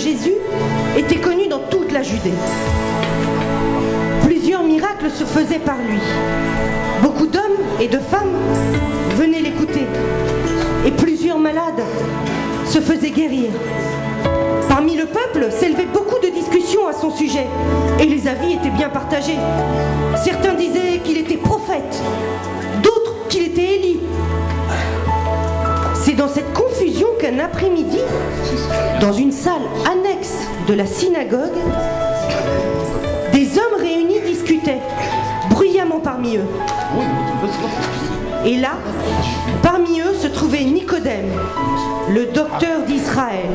Jésus était connu dans toute la Judée. Plusieurs miracles se faisaient par lui. Beaucoup d'hommes et de femmes venaient l'écouter. Et plusieurs malades se faisaient guérir. Parmi le peuple s'élevaient beaucoup de discussions à son sujet. Et les avis étaient bien partagés. Certains disaient qu'il était prophète. D'autres qu'il était Élie. C'est dans cette confusion qu'un après-midi, dans une salle annexe de la synagogue, des hommes réunis discutaient, bruyamment parmi eux. Et là, parmi eux se trouvait Nicodème, le docteur d'Israël.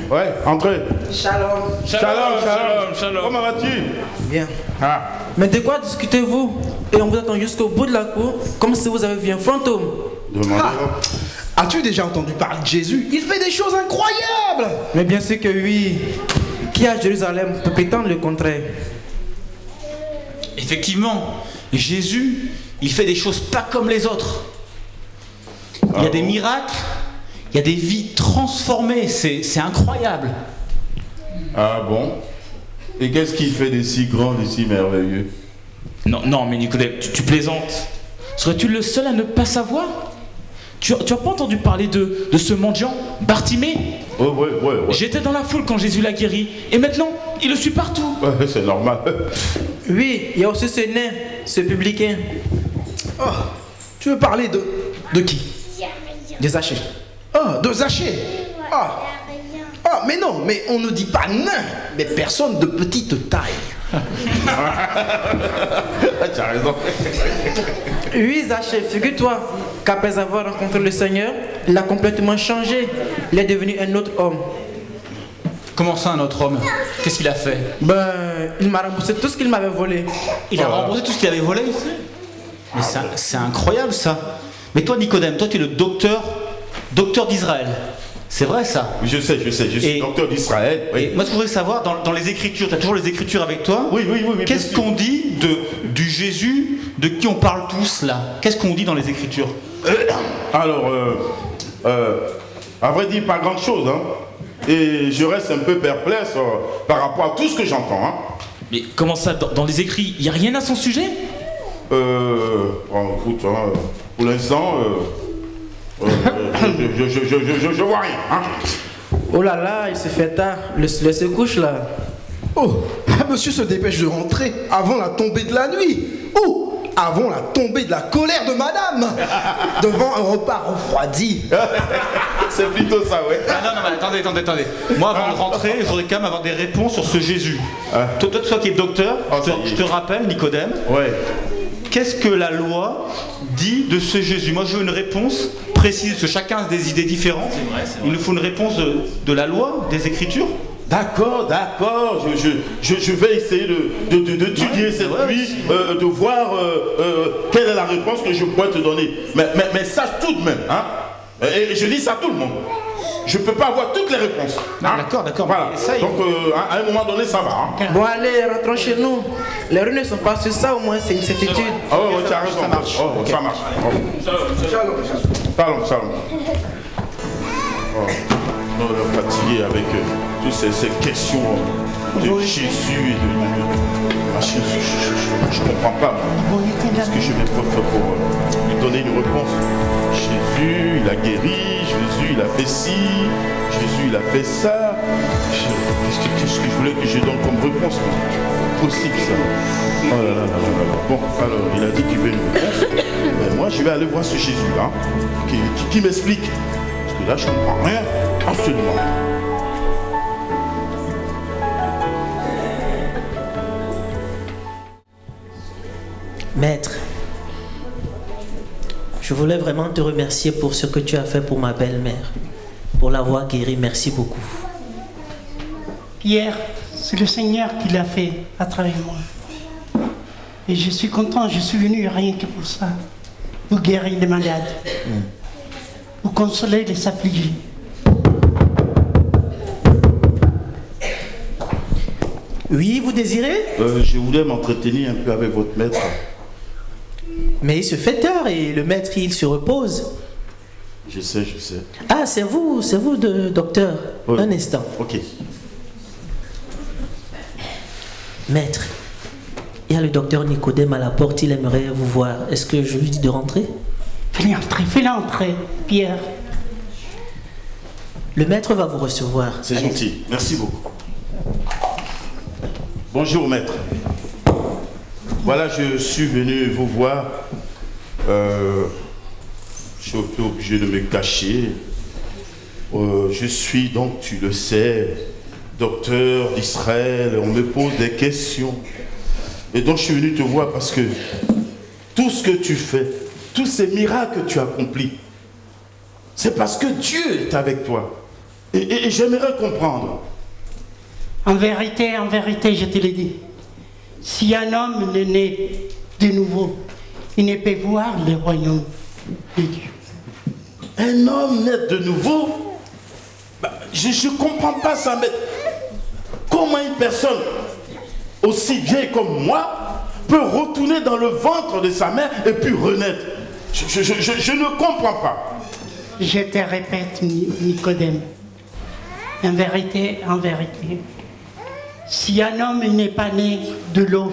Ouais, entrez. Shalom. Shalom. Comment vas-tu? Bien. Ah. Mais de quoi discutez-vous? Et on vous attend jusqu'au bout de la cour, comme si vous avez vu un fantôme. As-tu déjà entendu parler de Jésus? Il fait des choses incroyables. Mais bien sûr que oui. Qui à Jérusalem peut prétendre le contraire? Effectivement, Jésus, il fait des choses pas comme les autres. Il y a des miracles, il y a des vies transformées, c'est incroyable. Ah bon? Et qu'est-ce qu'il fait de si grand, de si merveilleux? Non, mais Nicodème, tu plaisantes. Serais-tu le seul à ne pas savoir? Tu as pas entendu parler de ce mendiant, Bartimée? Ouais. J'étais dans la foule quand Jésus l'a guéri, et maintenant, il le suit partout. Ouais, c'est normal. Oui, il y a aussi ce nain, ce publicain. Oh, tu veux parler de qui? De Zachée. Oh, de Zachée. Ah, mais non, mais on ne dit pas nain, mais personne de petite taille. Tu as raison. Oui, Zachée, figure-toi qu'après avoir rencontré le Seigneur, il a complètement changé. Il est devenu un autre homme. Comment ça, un autre homme? Qu'est-ce qu'il a fait? Il m'a remboursé tout ce qu'il m'avait volé. Il a remboursé tout ce qu'il avait volé? Mais c'est incroyable, ça. Mais toi, Nicodème, toi, tu es le docteur d'Israël. C'est vrai, ça? Je sais, je suis docteur d'Israël. Oui. Moi, ce que je voudrais savoir, dans les Écritures, tu as toujours les Écritures avec toi? Oui. Qu'est-ce qu'on dit du Jésus de qui on parle tous, là? Qu'est-ce qu'on dit dans les Écritures? Alors, à vrai dire, pas grand-chose, hein. Et je reste un peu perplexe par rapport à tout ce que j'entends, hein. Mais comment ça, dans les écrits, il n'y a rien à son sujet? Écoute, hein, pour l'instant, je vois rien, hein. Oh là là, il se fait tard. Le soleil se couche, là. Oh, monsieur se dépêche de rentrer avant la tombée de la nuit. Oh, avant la tombée de la colère de madame. Devant un repas refroidi. C'est plutôt ça, ouais. Non, mais attendez. Moi, avant de rentrer, il faudrait quand même avoir des réponses sur ce Jésus. Toi qui es docteur, je te rappelle, Nicodème. Ouais. Qu'est-ce que la loi dit de ce Jésus? Moi, je veux une réponse précise, parce que chacun a des idées différentes. C'est vrai. Il nous faut une réponse de la loi, des Écritures. D'accord. Je vais essayer d'étudier cette nuit, de voir quelle est la réponse que je pourrais te donner. Mais sache tout de même, hein. Et je dis ça à tout le monde. Je ne peux pas avoir toutes les réponses. Hein? D'accord. Voilà. Donc, à un moment donné, ça va. Hein? Bon, allez, rentrons chez nous. Les rues ne sont pas sur ça, au moins, c'est une certitude. Oh, tu as raison. Ça marche. Ça marche. Shalom. On est fatigué avec toutes ces questions de Jésus et de machin. Je ne comprends pas. Qu'est-ce que je vais faire pour lui donner une réponse? Jésus, il a guéri. Jésus, il a fait ci. Jésus, il a fait ça. Qu'est-ce que je voulais que je donne comme réponse? Possible, ça. Oh là. Bon, alors, il a dit qu'il veut une réponse. Mais moi, je vais aller voir ce Jésus-là qui m'explique. Parce que là, je ne comprends rien. Absolument. Maître, je voulais vraiment te remercier pour ce que tu as fait pour ma belle-mère, pour l'avoir guérie. Merci beaucoup. Pierre, c'est le Seigneur qui l'a fait à travers moi. Et je suis content, je suis venu rien que pour ça. Pour guérir les malades. Pour consoler les affligés. Oui, vous désirez? Je voulais m'entretenir un peu avec votre maître. Mais il se fait tard et le maître, il se repose. Je sais, je sais. Ah, c'est vous, docteur. Oui. Un instant. Ok. Maître, il y a le docteur Nicodème à la porte, il aimerait vous voir. Est-ce que je lui dis de rentrer? Fais-le entrer, Pierre. Le maître va vous recevoir. C'est gentil, merci beaucoup. Bonjour maître. Voilà, je suis venu vous voir. Je suis un peu obligé de me cacher. Je suis donc, tu le sais, docteur d'Israël. On me pose des questions. Et donc je suis venu te voir parce que tout ce que tu fais, tous ces miracles que tu accomplis, c'est parce que Dieu est avec toi. Et j'aimerais comprendre. En vérité, je te l'ai dit. Si un homme ne naît de nouveau, il ne peut voir le royaume de Dieu. Un homme naît de nouveau? Je ne comprends pas ça, mais comment une personne aussi vieille comme moi peut retourner dans le ventre de sa mère et puis renaître? Je ne comprends pas. Je te répète, Nicodème. En vérité, si un homme n'est pas né de l'eau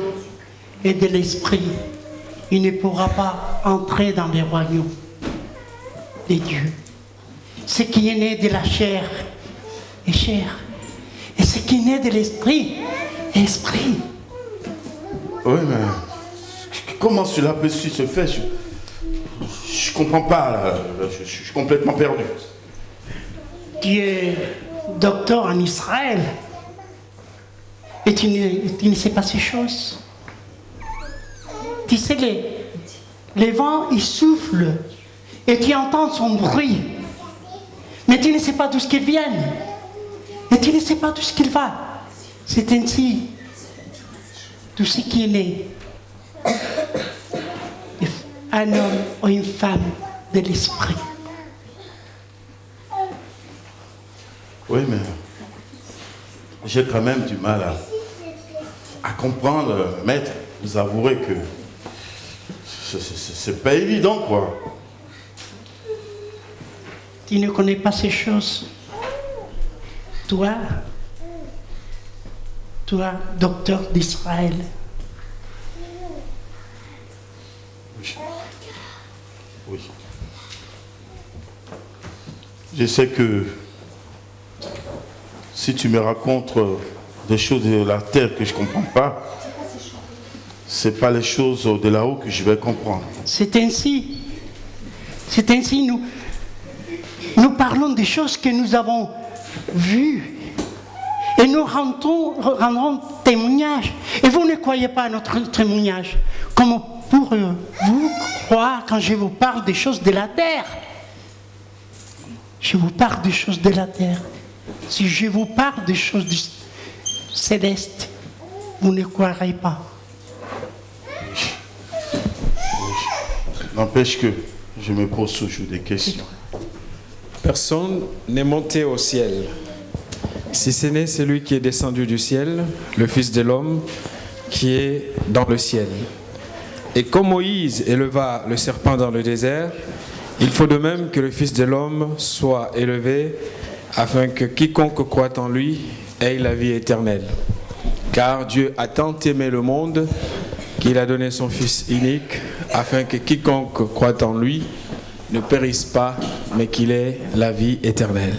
et de l'esprit, il ne pourra pas entrer dans les royaumes de Dieu. Ce qui est né de la chair est chair. Et ce qui est né de l'esprit est esprit. Oui, mais comment cela peut se faire? Je ne comprends pas, là. Je suis complètement perdu. Tu es docteur en Israël et tu ne sais pas ces choses. Tu sais, les vents, ils soufflent et tu entends son bruit, mais tu ne sais pas d'où ce qu'ils viennent et tu ne sais pas d'où ce qu'il va. C'est ainsi tout ce qui est né, un homme ou une femme de l'esprit. Oui, mais j'ai quand même du mal à comprendre, maître. Vous avouerez que c'est pas évident, quoi. Tu ne connais pas ces choses. Toi, docteur d'Israël. Oui. Je sais que si tu me racontes des choses de la terre que je ne comprends pas, ce n'est pas les choses de là-haut que je vais comprendre. C'est ainsi. C'est ainsi, nous parlons des choses que nous avons vues. Et nous rendons témoignage. Et vous ne croyez pas à notre témoignage. Comme pour vous croire quand je vous parle des choses de la terre. Je vous parle des choses de la terre. Si je vous parle des choses du céleste, vous ne croirez pas. N'empêche que je me pose toujours des questions. Personne n'est monté au ciel, si ce n'est celui qui est descendu du ciel, le Fils de l'homme qui est dans le ciel. Et comme Moïse éleva le serpent dans le désert, il faut de même que le Fils de l'homme soit élevé, afin que quiconque croit en lui ait la vie éternelle. Car Dieu a tant aimé le monde qu'il a donné son Fils unique, afin que quiconque croit en lui ne périsse pas, mais qu'il ait la vie éternelle.